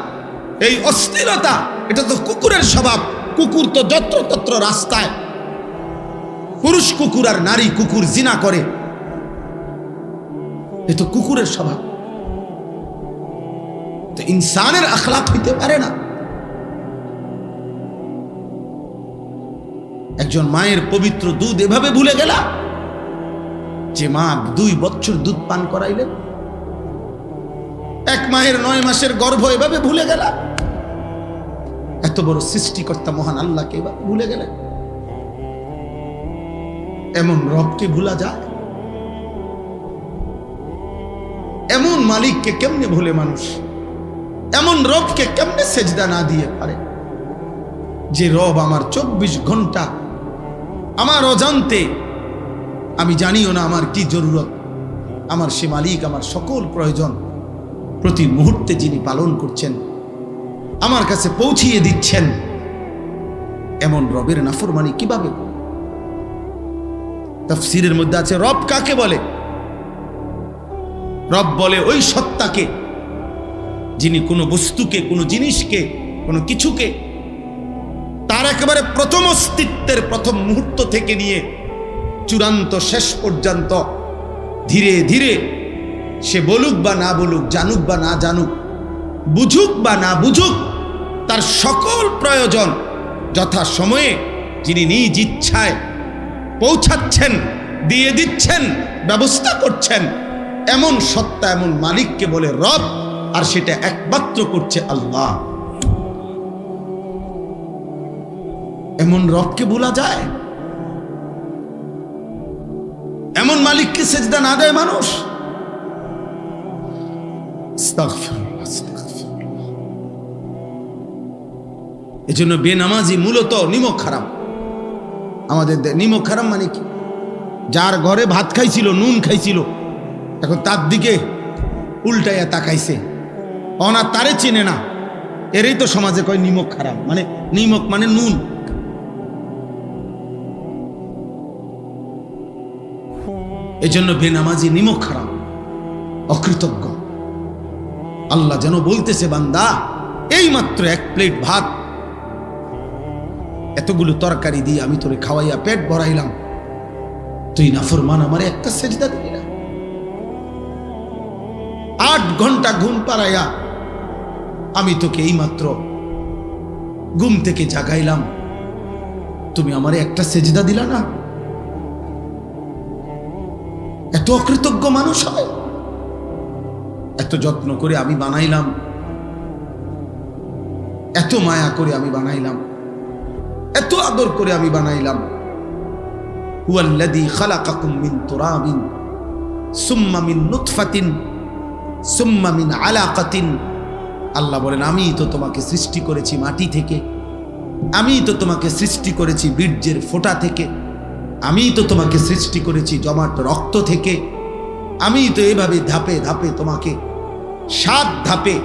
এই অস্থিরতা, এটা তো কুকুরের স্বভাব। কুকুর তো যত্র তত্র রাস্তায়, পুরুষ কুকুর আর নারী কুকুর জিনা করে, এ তো কুকুরের স্বভাব। তো ইনসানের আখলাক হইতে পারে না। একজন মায়ের পবিত্র দুধ এভাবে ভুলে গেলা, যে মা 2 বছর দুধ পান করাইলেন। এক মায়ের 9 মাসের গর্ভ এভাবে ভুলে গেলা। এত বড় সৃষ্টিকর্তা মহান আল্লাহকে এভাবে ভুলে গেলেন। এমন রবকে ভুলা যায়? এমন মালিককে কেমনে ভুলে মানুষ? এমন রবকে কেমনে সেজদা না দিয়ে পারে? যে রব আমার 24 ঘন্টা আমার অজান্তে, আমি জানিও না আমার কি জরুরত, আমার সে মালিক আমার সকল প্রয়োজন প্রতি মুহূর্তে যিনি পালন করছেন, আমার কাছে পৌঁছিয়ে দিচ্ছেন। এমন রবের নাফরমানি কিভাবে? তাফসীরের মধ্যে আছে, রব কাকে বলে? রব বলে ওই সত্তাকে যিনি কোনো বস্তুকে, কোনো জিনিসকে, কোনো কিছুকে তার একেবারে প্রথম অস্তিত্বের প্রথম মুহূর্ত থেকে নিয়ে চূড়ান্ত শেষ পর্যন্ত ধীরে ধীরে সে বলুক বা না বলুক, জানুক বা না জানুক, বুঝুক বা না বুঝুক, তার সকল প্রয়োজন যথা সময়ে যিনি নিজ ইচ্ছায় পৌঁছাচ্ছেন, দিয়ে দিচ্ছেন, ব্যবস্থা করছেন, এমন সত্তা, এমন মালিককে বলে রব। আর সেটা একমাত্র করছে আল্লাহ। এমন রবকে ভুলা যায়? এমন মালিককে সেজদা না দেয় মানুষ? এজন্য বেনামাজি মূলত নিমক হারাম। আমাদের নিমক হারাম মানে কি? যার ঘরে ভাত খাইছিল, নুন খাইছিল, এখন তার দিকে উল্টাইয়া তাকাইছে, অনা তারে চেনে না, এরই তো সমাজে কয় নিমক হারাম। মানে নিমক মানে নুন। এজন্য বেনামাজি নিমক হারাম, অকৃতজ্ঞ। আল্লাহ যেন বলতেছে, বান্দা এই মাত্র 1 প্লেট ভাত, এতগুলো তরকারি দিয়ে আমি তোরে খাওয়াইয়া পেট ভরাইলাম, তুই নাফরমান আমারে একটা সেজদা দিবি না? 8 ঘন্টা ঘুম পাড়াইয়া আমি তোকে এই মাত্র ঘুম থেকে জাগাইলাম, তুমি আমারে একটা সেজদা দিলা না? এত অকৃতজ্ঞ মানুষ হয়? এত যত্ন করে আমি বানাইলাম, এত মায়া করে আমি বানাইলাম, এত আদর করে আমি বানাইলাম। হুয়াল্লাযী খালাকাকুম মিন তুরাবিন সুম্মা মিন নুতফাতিন সুম্মা মিন আলাকাতিন। আল্লাহ বলেন, আমি তো তোমাকে সৃষ্টি করেছি মাটি থেকে, আমি তো তোমাকে সৃষ্টি করেছি বীর্যের ফোঁটা থেকে, আমি তো তোমাকে সৃষ্টি করেছি জমাট রক্ত থেকে, আমি তো এভাবে ধাপে ধাপে তোমাকে 7 ধাপে,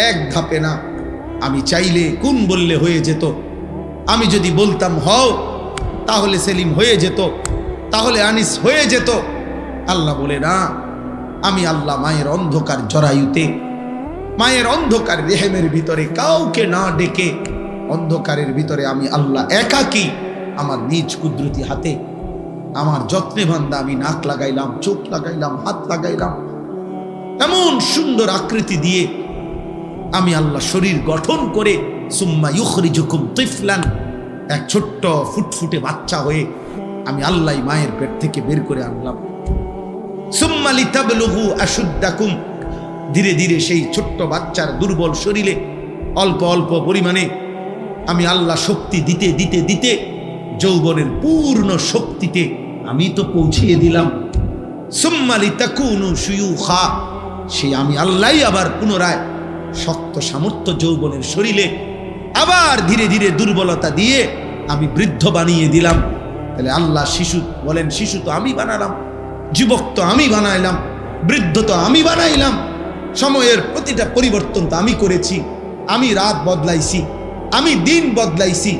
1 ধাপে না। আমি চাইলে কুন বললে হয়ে যেত, আমি যদি বলতাম হও তাহলে সেলিম হয়ে যেত, তাহলে আনিস হয়ে যেত। আল্লাহ বলে না, আমি আল্লাহ মায়ের অন্ধকার জরায়ুতে, মায়ের অন্ধকার রেহেমের ভিতরে কাউকে না ডেকে, অন্ধকারের ভিতরে আমি আল্লাহ একাকী আমার নিজ কুদরতি হাতে আমার যত্নে বান্দা আমি নাক লাগাইলাম, চোখ লাগাইলাম, হাত লাগাইলাম, এমন সুন্দর আকৃতি দিয়ে আমি আল্লাহ শরীর গঠন করে সুম্মা ইউখরিজুকুম তিফলান, এক ছোট্ট ফুটফুটে বাচ্চা হয়ে আমি আল্লাহ মায়ের পেট থেকে বের করে আনলাম। সুম্মা লিতাবলুগু আশুদ্দাকুম, ধীরে ধীরে সেই ছোট্ট বাচ্চার দুর্বল শরীরে অল্প অল্প পরিমাণে আমি আল্লাহ শক্তি দিতে দিতে দিতে যৌবনের পূর্ণ শক্তিতে আমি তো পৌঁছিয়ে দিলাম। সুম্মা লিতাকুনু শুয়ুখা, সেই আমি আল্লাহ আবার পুনরায় শক্ত সামর্থ্য যৌবনের শরীরে আবার ধীরে ধীরে দুর্বলতা দিয়ে আমি বৃদ্ধ বানিয়ে দিলাম। তাহলে আল্লাহ শিশু বলেন, শিশু তো আমি বানালাম, যুবক তো আমি বানাইলাম, বৃদ্ধ তো আমি বানাইলাম, সময়ের প্রতিটা পরিবর্তন তো আমি করেছি, আমি রাত বদলাইছি, আমি দিন বদলাইছি।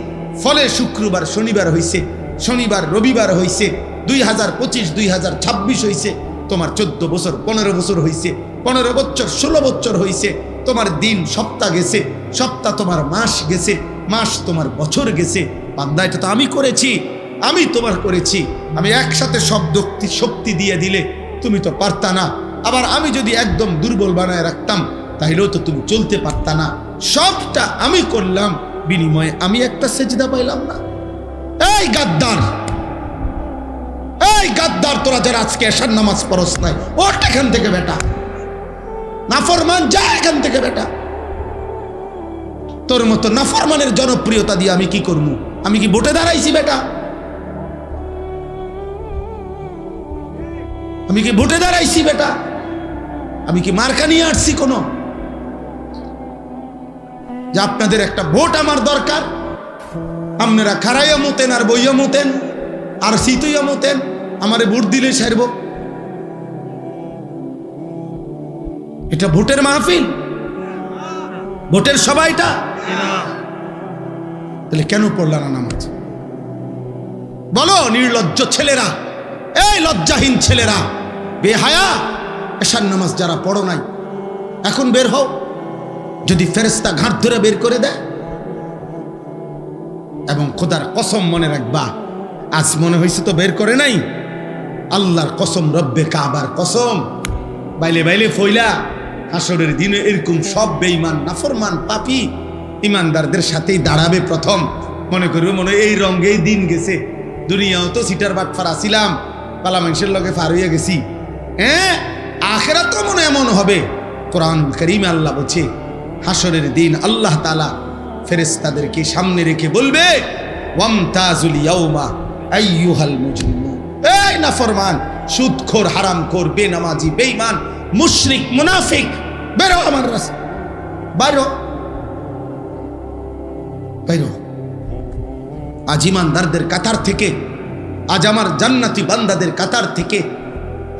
ফলে শুক্রবার শনিবার হইছে, শনিবার রবিবার হইছে, 2025 2026 হইছে, তোমার 14 বছর 15 বছর হইছে, 15 বছর 16 বছর হইছে, তোমার দিন সপ্তাহ গেছে, সপ্তাহ তোমার মাস গেছে, মাস তোমার বছর গেছে। বান্দা এটা তো আমি করেছি, আমি তোমার করেছি। আমি একসাথে সব শক্তি দিয়ে দিলে তুমি তো পারতা না, আবার আমি যদি একদম দুর্বল বানায় রাখতাম তাহলেও তো তুমি চলতে পারতা না। সবটা আমি করলাম, বিনিময়ে আমি একটা সেজদা পাইলাম না। এই গাদ্দার, এই গাদ্দার, তোরা যারা আজকে এশার নামাজ পড়স নাই, ওঠ এখান থেকে বেটা, নাফরমান, যা এখান থেকে বেটা। তোর মতো নাফরমানের জনপ্রিয়তা দিয়ে আমি কি করব? আমি কি ভোটে দাঁড়াইছি বেটা? আমি কি ভোটে দাঁড়াইছি বেটা? আমি কি মার্কা নিয়ে আসছি কোনো? যে আপনাদের একটা ভোট আমার দরকার, আপনারা খারাইয়া মতেন আর বইয়া মতেন আর শীতইয়া মতেন, আমারে ভোট দিলে সারব? এটা ভোটের মাহফিল, ভোটের সবাইটা? তাহলে কেন পড়লা না নামাজ? বলো নির্লজ্জ ছেলেরা, এই লজ্জাহীন ছেলেরা, বেহায়া, এশার নামাজ যারা পড়ো নাই এখন বের হও। যদি ফেরেশতা ঘাট ধরে বের করে দেয়, এবং খোদার কসম মনে রাখবা, আজ মনে হয়েছে তো বের করে নাই, আল্লাহর কসম, রব্বে কাবার কসম, বাইলে বাইলে ফইলা হাসরের দিনে এরকম সব বেঈমান নাফরমান পাপী ইমানদারদের সাথেই দাঁড়াবে প্রথম। মনে করবে মনে এই রঙেই দিন গেছে, দুনিয়াও তো সিটার বাটফার আসিলাম, পালা মানুষের লগে ফার হইয়া গেছি। হ্যাঁ, আখেরাত তো মনে এমন হবে। কোরআন কারীমে আল্লাহ বলছে, হাসরের দিন আল্লাহ তাআলা ফেরেশতাদেরকে সামনে রেখে বলবে, ওয়ামতাজুল ইয়াউমা আইয়ুহাল মুজরিমুন, এই নাফরমান, সুদখোর, হারামখোর, বেনামাজি, বেঈমান, মুশরিক, মুনাফিক, বেরো আমার রাস্তা, বাইরো বাইরো। আজ ইমানদারদের কাতার থেকে, আজ আমার জান্নাতি বান্দাদের কাতার থেকে,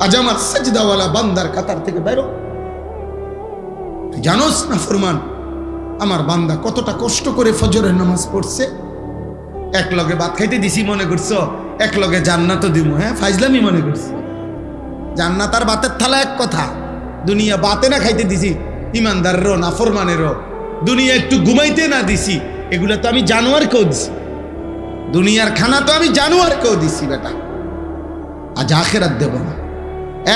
আজ আমার সাজদাওয়ালা বান্দার কাতার থেকে বাইরো। জানোস না ফরমান, আমার বান্দা কতটা কষ্ট করে ফজরের নামাজ পড়ছে। এক লগে ভাত খাইতে দিছি মনে করছো এক লগে জান্নাতও দিব? হ্যাঁ, ফাইজলামি মনে করছো? জান্নাত আর ভাতের থালা এক কথা। দুনিয়া বাতে না খাইতে দিছি ইমানদারেরও নাফরমানেরও, দুনিয়া একটু ঘুমাইতে না দিছি, এগুলো তো আমি জানোয়ারকেও দিছি। দুনিয়ার খানা তো আমি জানোয়ারকেও দিছি বেটা। আজ আখেরাত দেব না,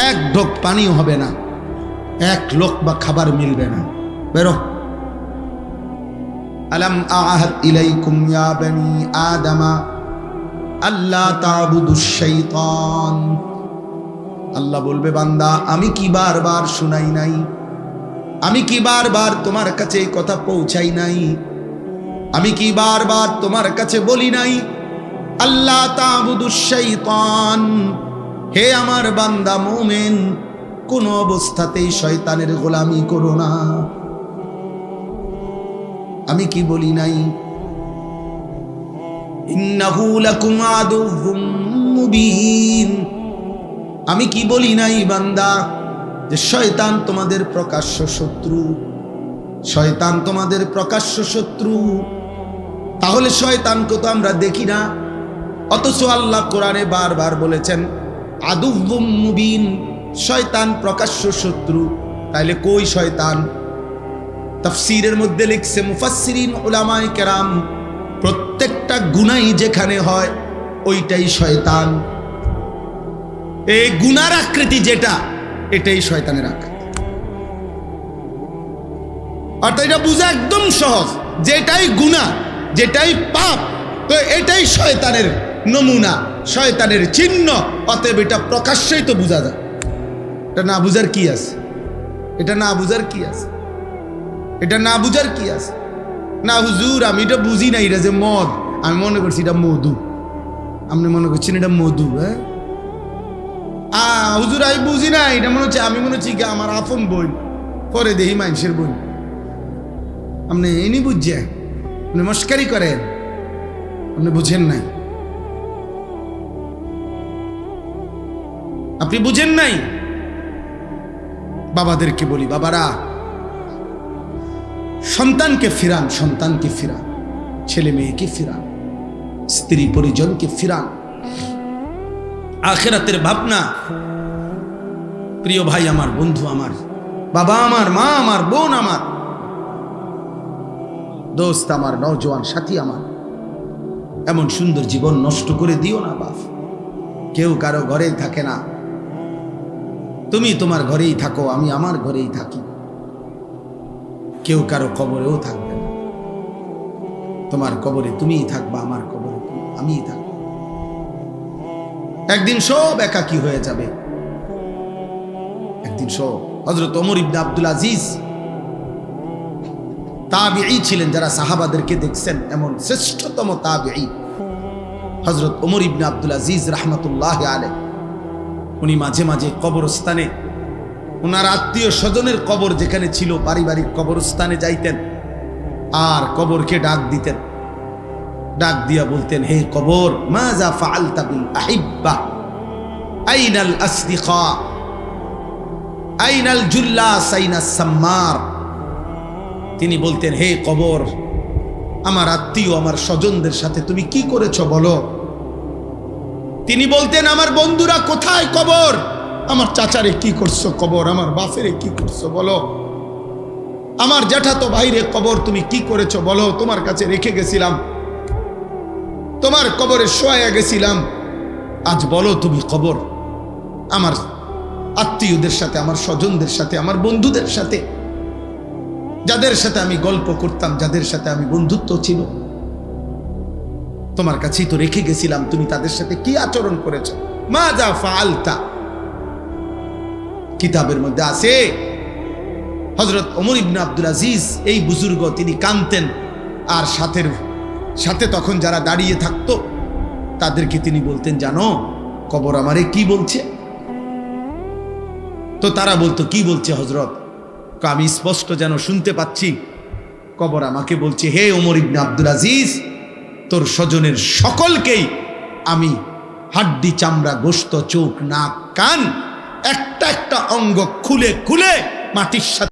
এক ঢোক পানিও হবে না, এক লোকমা খাবার মিলবে না। বেরো। আলাম আহাদ ইলাইকুম ইয়া বনি আদমা আল্লা তা'বুদুশ শাইতান। আল্লাহ বলবে, বান্দা আমি কি বারবার শুনাই নাই? আমি কি বারবার তোমার কাছে এই কথা পৌঁছাই নাই? আমি কি বারবার তোমার কাছে বলি নাই আল্লাহ তা'বুদুশ শাইতান? হে আমার বান্দা মুমিন, কোন অবস্থাতেই শয়তানের গোলামি করো না। আমি কি বলি নাই? ইন্নাহু লাকুম আদুউম মুবিন। আমি কি বলি নাই বান্দা যে শয়তান তোমাদের প্রকাশ্য শত্রু? শয়তান তোমাদের প্রকাশ্য শত্রু। তাহলে শয়তানকে তো আমরা দেখি না, অথচ আল্লাহ কোরআনে বারবার বলেছেন আদুউম মুবিন, শয়তান প্রকাশ্য শত্রু। তাইলে কই শয়তান? তাফসীরের মধ্যে লিখছে মুফাসসিরিন উলামায়ে কেরাম, প্রত্যেকটা গুনাহ যেখানে হয় ওইটাই শয়তান। এই গুনার আকৃতি যেটা, এটাই শয়তানের আকৃতি। অর্থাৎ এটা বোঝা একদম সহজ, যেটাই গুনাহ, যেটাই পাপ, তো এটাই শয়তানের নমুনা, শয়তানের চিহ্ন। অতএব এটা প্রকাশ্যেই তো বোঝা যায়। এটা না বুঝার কি আছে? এটা না বুঝার কি আছে? এটা না বুঝার কি আছে? না হুজুর আমি এটা বুঝি না, এটা যে মদ, আমি মনে করছি এটা মধু। আপনি মনে করছেন এটা মধু? হ্যাঁ হুজুর আমি বুঝি না, এটা মনে হচ্ছে, আমি মনে হচ্ছি আমার আপন বই, পরে দেখি মানুষের বই। আপনি এনি বুঝছেন, আপনি মস্কারি করেন, আপনি বুঝেন নাই, আপনি বুঝেন নাই। বাবাদেরকে বলি, বাবারা সন্তানকে ফিরান, সন্তানকে ফিরান, ছেলে মেয়েকে ফিরান, স্ত্রী পরিজনকে ফিরান। আখিরাতের ভাবনা। প্রিয় ভাই আমার, বন্ধু আমার, বাবা আমার, মা আমার, বোন আমার, দোস্ত আমার, নওজোয়ান সাথী আমার, এমন সুন্দর জীবন নষ্ট করে দিও না বাপ। কেউ কারো ঘরেই থাকে না, তুমি তোমার ঘরেই থাকো, আমি আমার ঘরেই থাকি। কেউ কারো কবরেও থাকবে না। তোমার কবরে তুমিই থাকবা, আমার কবরে আমিই থাকবো। একদিন সব একাকী হয়ে যাবে, একদিন সব। হযরত ওমর ইবনে আব্দুল আজিজ তাবিঈ ছিলেন, যারা সাহাবাদেরকে দেখছেন এমন শ্রেষ্ঠতম তাবিঈ হযরত ওমর ইবনে আব্দুল আজিজ রাহমাতুল্লাহি আলাইহি। উনি মাঝে মাঝে কবরস্থানে, ওনার আত্মীয় স্বজনের কবর যেখানে ছিল, পারিবারিক কবরস্থানে যাইতেন আর কবরকে ডাক দিতেন। ডাক দিয়া বলতেন, হে কবর, মাযা ফাআলতা বিল আহিব্বা, আইনাল আসদিকা, আইনাল জুল্লাস, আইনাস সাম্মার। তিনি বলতেন, হে কবর, আমার আত্মীয়, আমার স্বজনদের সাথে তুমি কি করেছো বলো। তিনি বলতেন, আমার বন্ধুরা কোথায় কবর, আমার চাচারে কি করছো কবর, আমার বাপেরে কি করছো বলো, আমার জ্যাঠাতো ভাইরে কবর তুমি কি করেছো বলো। তোমার কাছে রেখে গেছিলাম, তোমার কবরে শোয়া গেছিলাম, আজ বলো তুমি কবর। আমার আত্মীয়দের সাথে, আমার স্বজনদের সাথে, আমার বন্ধুদের সাথে, যাদের সাথে আমি গল্প করতাম, যাদের সাথে আমি বন্ধুত্ব ছিল, তোমার কাছেই তো রেখে গেছিলাম, তুমি তাদের সাথে কি আচরণ করেছো। মাযা ফাআলতা। কিতাবের মধ্যে আছে, হযরত ওমর ইবনে আব্দুল আজিজ এই বুজুর্গ, তিনি কাঁদতেন, আর সাথে তখন যারা দাঁড়িয়ে থাকতো তাদেরকে তিনি বলতেন, জানো কবর আমারে কি বলছে? তো তারা বলতো, কি বলছে হযরত? আমি স্পষ্ট যেন শুনতে পাচ্ছি, কবর আমাকে বলছে, হে ওমর ইবনে আব্দুল আজিজ, তোর স্বজনের সকলকেই আমি হাড্ডি, চামড়া, গোশত, চোখ, নাক, কান, একটা একটা অঙ্গ খুলে খুলে মাটির সাথে